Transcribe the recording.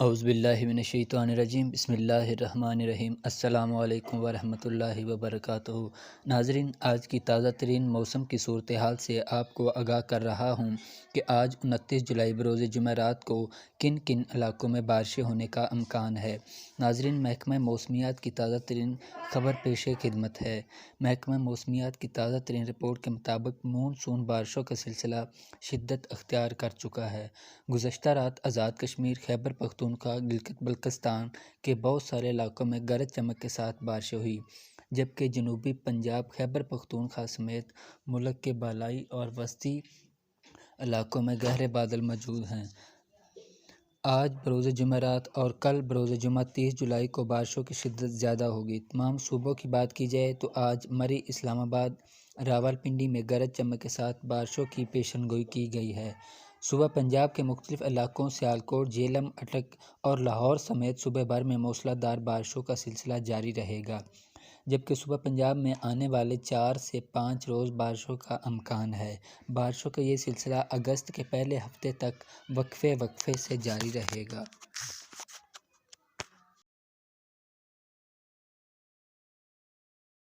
اعوذ باللہ من الشیطان الرجیم، بسم اللہ الرحمن الرحیم۔ السلام علیکم ورحمۃ اللہ وبرکاتہ۔ ناظرین، آج کی تازہ ترین موسم کی صورتحال سے آپ کو آگاہ کر رہا ہوں کہ آج 29 جولائی بروز جمعرات کو کن کن علاقوں میں بارشیں ہونے کا امکان ہے۔ ناظرین، محکمہ موسمیات کی تازہ ترین خبر پیش خدمت ہے۔ محکمہ موسمیات کی تازہ ترین رپورٹ کے مطابق مون بارشوں کا سلسلہ شدت اختیار کر چکا ہے۔ گزشتہ رات آزاد کشمیر، خیبر پختونخوا، گلگت بلتستان کے بہت سارے علاقوں میں گرج چمک کے ساتھ بارشیں ہوئی، جبکہ جنوبی پنجاب، خیبر پختونخوا سمیت ملک کے بالائی اور وسطی علاقوں میں گہرے بادل موجود ہیں۔ آج بروز جمعرات اور کل بروز جمعہ 30 جولائی کو بارشوں کی شدت زیادہ ہوگی۔ تمام صوبوں کی بات کی جائے تو آج مری، اسلام آباد، راولپنڈی میں گرج چمک کے ساتھ بارشوں کی پیشن گوئی کی گئی ہے۔ صوبہ پنجاب کے مختلف علاقوں سیالکوٹ، جہلم، اٹک اور لاہور سمیت صوبہ بھر میں موسلا دھار بارشوں کا سلسلہ جاری رہے گا، جبکہ صوبہ پنجاب میں آنے والے 4 سے 5 روز بارشوں کا امکان ہے۔ بارشوں کا یہ سلسلہ اگست کے پہلے ہفتے تک وقفے وقفے سے جاری رہے گا۔